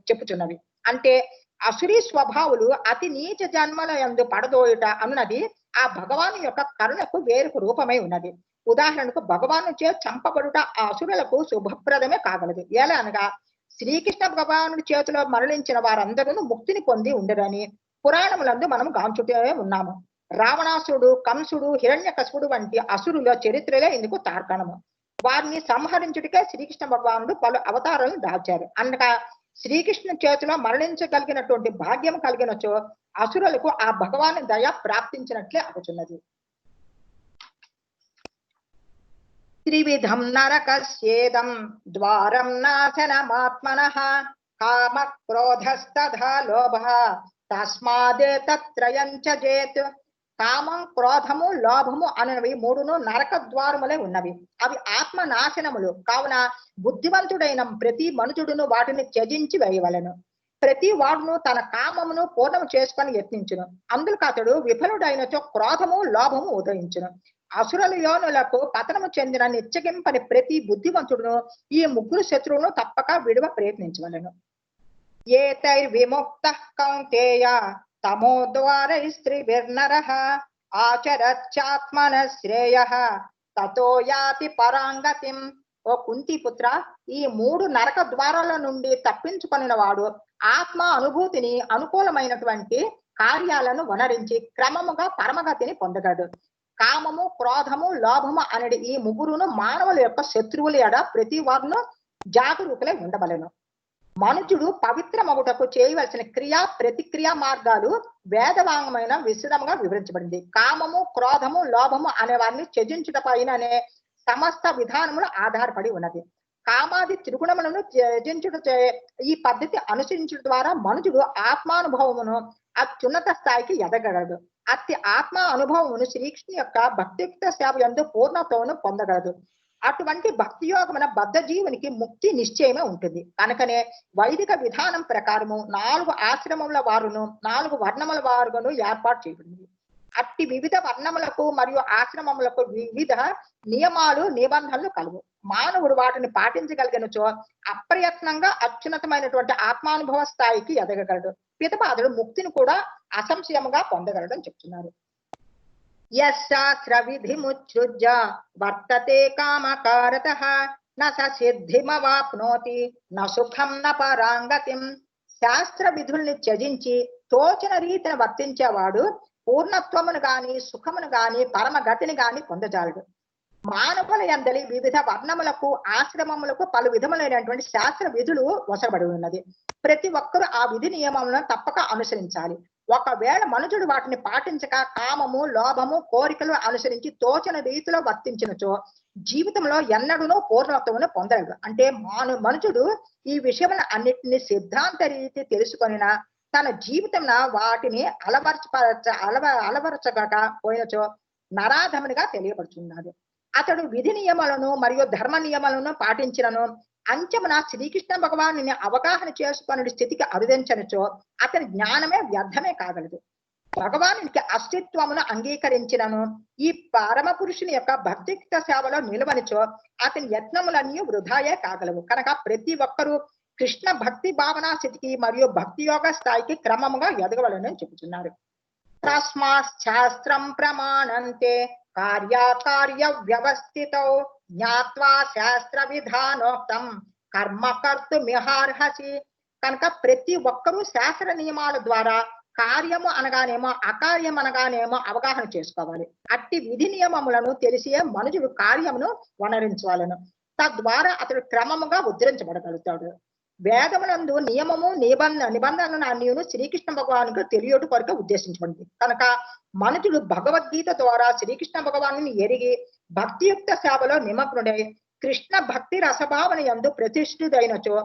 చెప్పుచున్నవి. అంటే అసురీ స్వభావులు అతి నీచ జన్మల యందు పడదోయుట అన్నది ఆ భగవాను యొక్క కరుణకు వేరొక రూపమై ఉన్నది. ఉదాహరణకు భగవాను చే చంపబడుట ఆ అసురులకు శుభప్రదమే కాగలదు. ఎలా అనగా శ్రీకృష్ణ భగవానుడి చేతిలో మరణించిన వారందరూ ముక్తిని పొంది ఉండరని పురాణములందు మనం గాంచుటే ఉన్నాము. రావణాసుడు, కంసుడు, హిరణ్యకశిపుడు వంటి అసురుల చరిత్రలే ఇందుకు తార్కాణము. వారిని సంహరించుటకే శ్రీకృష్ణ భగవానుడు పలు అవతారాలను దాల్చారు. అనగా శ్రీకృష్ణ చేతిలో మరణించగలిగినటువంటి భాగ్యం కలిగినచో అసురులకు ఆ భగవాను దయ ప్రాప్తించినట్లే అవుతున్నది. త్రివిధం నరకస్యేదం ద్వారం నాశనమాత్మనః కామ క్రోధస్తథా లోభః తస్మాదేతత్రయం త్యజేత్. కామం, క్రోధము, లోభము అనేవి మూడును నరక ద్వారములే ఉన్నవి. అవి ఆత్మ నాశనములు కావున బుద్ధివంతుడైన ప్రతి మనుషుడును వాటిని త్యజించి వేయవలెను. ప్రతి వాడును తన కామమును పూర్ణము చేసుకొని యత్నించును. అందుకు అతడు విఫలుడైనచో క్రోధము, లోభము ఉదయించును. అసురుల యోనులకు పతనము చెందిన నిత్యగింపని ప్రతి బుద్ధివంతుడును ఈ ముగ్గురు శత్రువును తప్పక విడువ ప్రయత్నించవలెను. ఏతైర్విముక్తః కౌంతేయ తమోద్వారైస్త్రిభిర్నరః ఆచరత్యాత్మన శ్రేయః తతో యాతి పరాంగతిం. ఓ కుంతి పుత్ర, ఈ మూడు నరక ద్వారాల నుండి తప్పించుకొనిన వాడు ఆత్మ అనుభూతిని, అనుకూలమైనటువంటి కార్యాలను వనరించి క్రమముగా పరమగతిని పొందగలడు. కామము, క్రోధము, లోభము అనేది ఈ ముగ్గురును మానవుల యొక్క శత్రువుల ఎడ ప్రతి వారును జాగరూకులై ఉండవలెను. మనుషుడు పవిత్రమగుటకు చేయవలసిన క్రియా ప్రతిక్రియా మార్గాలు వేదవాంగమైన విశదంగా వివరించబడింది. కామము, క్రోధము, లోభము అనే వారిని త్యజించుట పైననే సమస్త విధానములు ఆధారపడి ఉన్నది. కామాది త్రిగుణములను త్యజించుట ఈ పద్ధతి అనుసరించడం ద్వారా మనుషుడు ఆత్మానుభవమును అత్యున్నత స్థాయికి ఎదగలడు. అతి ఆత్మ అనుభవమును శ్రీకృష్ణు యొక్క భక్తియుక్త సేవ యందు పూర్ణత్వమును పొందగలదు. అటువంటి భక్తి యోగమున బద్ధ జీవునికి ముక్తి నిశ్చయమే ఉంటుంది. కనుకనే వైదిక విధానం ప్రకారము 4 ఆశ్రమముల వారును 4 వర్ణముల వారును ఏర్పాటు చేయబడింది. అట్టి వివిధ వర్ణములకు మరియు ఆశ్రమములకు వివిధ నియమాలు, నిబంధనలు కలుగు. మానవుడు వాటిని పాటించగలిగినచో అప్రయత్నంగా అత్యున్నతమైనటువంటి ఆత్మానుభవ స్థాయికి ఎదగగలడు. పితపాదుడు ముక్తిని కూడా అసంశయముగా పొందగలడు అని చెప్తున్నారు. యశాస్త్ర విధిముచ్ఛృజ్య వర్తతే కామకారతః న స సిద్ధిమవాప్నోతి న సుఖం న పరాంగతిం. శాస్త్ర విధుల్ని త్యజించి తోచిన రీతిని వర్తించేవాడు పూర్ణత్వమును గాని, సుఖమును గాని, పరమగతిని గాని పొందజాలడు. మానవుల యందలి వివిధ వర్ణములకు, ఆశ్రమములకు పలు విధములైనటువంటి శాస్త్ర విధులు వసబడి ఉన్నది. ప్రతి ఒక్కరూ ఆ విధి నియమములను తప్పక అనుసరించాలి. ఒకవేళ మనుషుడు వాటిని పాటించక కామము, లోభము, కోరికలు అనుసరించి తోచిన రీతిలో వర్తించినచో జీవితంలో ఎన్నడూనూ పూర్ణత్వమును పొందలేడు. అంటే మనుషుడు ఈ విషయములను అన్నిటిని సిద్ధాంత రీతి తెలుసుకొనిన తన జీవితంలో వాటిని అలవరచగక పోయినచో నరాధమునిగా తెలియబడుతున్నాడు. అతడు విధి నియమాలను మరియు ధర్మ నియమాలను పాటించినను అంచమున శ్రీకృష్ణ భగవాను అవగాహన చేసుకునే స్థితికి అరుదించనిచో అతని జ్ఞానమే వ్యర్థమే కాగలదు. భగవానునికి అస్తిత్వమును అంగీకరించినను ఈ పరమ పురుషుని యొక్క భక్తియుక్త సేవలో నిలవనిచో అతని యత్నములన్నీ వృధాయే కాగలవు. కనుక ప్రతి ఒక్కరూ కృష్ణ భక్తి భావనా స్థితికి మరియు భక్తి యోగ స్థాయికి క్రమముగా ఎదగవలనని చెబుతున్నారు. తస్మాత్ శాస్త్రం ప్రమాణంతే కార్యకార్య వ్యవస్థితౌ జ్ఞాత్వా శాస్త్ర విధానోక్తం కర్మ కర్తుమిహార్హసి. కనుక ప్రతి ఒక్కరూ శాస్త్ర నియమాల ద్వారా కార్యము అనగానేమో అకార్యం అనగానేమో అవగాహన చేసుకోవాలి. అట్టి విధి నియమములను తెలిసే మనుషుడు కార్యమును వనరించవాలను. తద్వారా అతడు క్రమముగా ఉద్ధరించబడగలుగుతాడు. వేదమునందు నియమము నిబంధనలను అన్నియును శ్రీకృష్ణ భగవానుకు తెలియట కొరకు ఉద్దేశించబడింది. కనుక మనుషుడు భగవద్గీత ద్వారా శ్రీకృష్ణ భగవాను ఎరిగి భక్తియుక్త సేవలో నిమగ్నుడై కృష్ణ భక్తి రసభావన యందు ప్రతిష్ఠితైనచో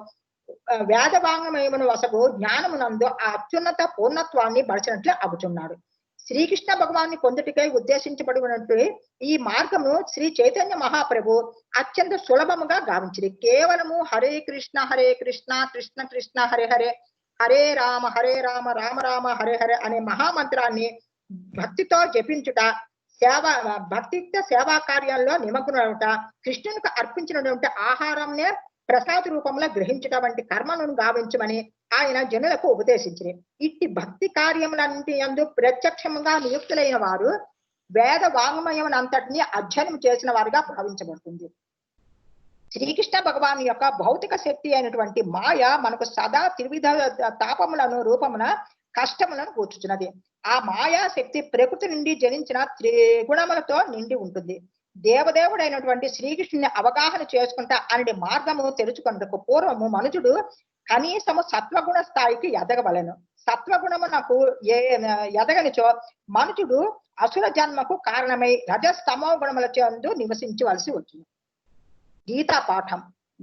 వేదవాంగమయమును వసగు జ్ఞానమునందు ఆ అత్యున్నత పూర్ణత్వాన్ని బలచినట్లు అగుచున్నాడు. శ్రీకృష్ణ భగవాన్ని పొందుటికై ఉద్దేశించబడినట్టు ఈ మార్గము శ్రీ చైతన్య మహాప్రభు అత్యంత సులభముగా గావించింది. కేవలము హరే కృష్ణ కృష్ణ కృష్ణ హరే హరే హరే రామ రామ రామ హరే హరే అనే మహామంత్రాన్ని భక్తితో జపించుట, భక్తియుక్త సేవా కార్యాల్లో నిమగ్నమవుట, కృష్ణునికి అర్పించినటువంటి ఆహారంనే ప్రసాద రూపంలో గ్రహించడం వంటి కర్మలను గావించమని ఆయన జనులకు ఉపదేశించింది. ఇట్టి భక్తి కార్యములన్నింటి యందు ప్రత్యక్షంగా నియుక్తులైన వారు వేద వాంగ్మయమునంతటిని అధ్యయనం చేసిన వారుగా భావించబడుతుంది. శ్రీకృష్ణ భగవాన్ యొక్క భౌతిక శక్తి అయినటువంటి మాయ మనకు సదా త్రివిధ తాపములను రూపమున కష్టములను కూర్చుచున్నది. ఆ మాయా శక్తి ప్రకృతి నుండి జనించిన త్రిగుణములతో నిండి ఉంటుంది. దేవదేవుడైనటువంటి శ్రీకృష్ణుని అవగాహన చేసుకుంటా అనే మార్గము తెలుసుకున్నకు పూర్వము మనుషుడు కనీసము సత్వగుణ స్థాయికి ఎదగవలను. సత్వగుణమునకు ఎదగనిచో మనుషుడు అసుర జన్మకు కారణమై రజస్తమో గుణముల చెందు నివసించవలసి వచ్చింది. గీతా పాఠం: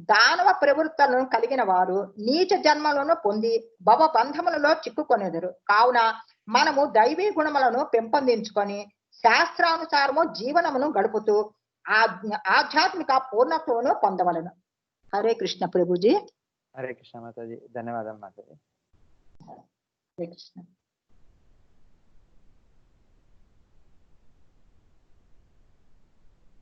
దానవ ప్రవృత్తులను కలిగిన వారు నీచ జన్మలను పొంది భవబంధములలో చిక్కుకొనేదరు. కావున మనము దైవీ గుణములను పెంపొందించుకొని శాస్త్రానుసారము జీవనమును గడుపుతూ ఆధ్యాత్మిక పూర్ణత్వమును పొందవలను. హరే కృష్ణ ప్రభుజీ. హరే కృష్ణ మాతాజీ. ధన్యవాదాలు మాతాజీ. హరే కృష్ణ.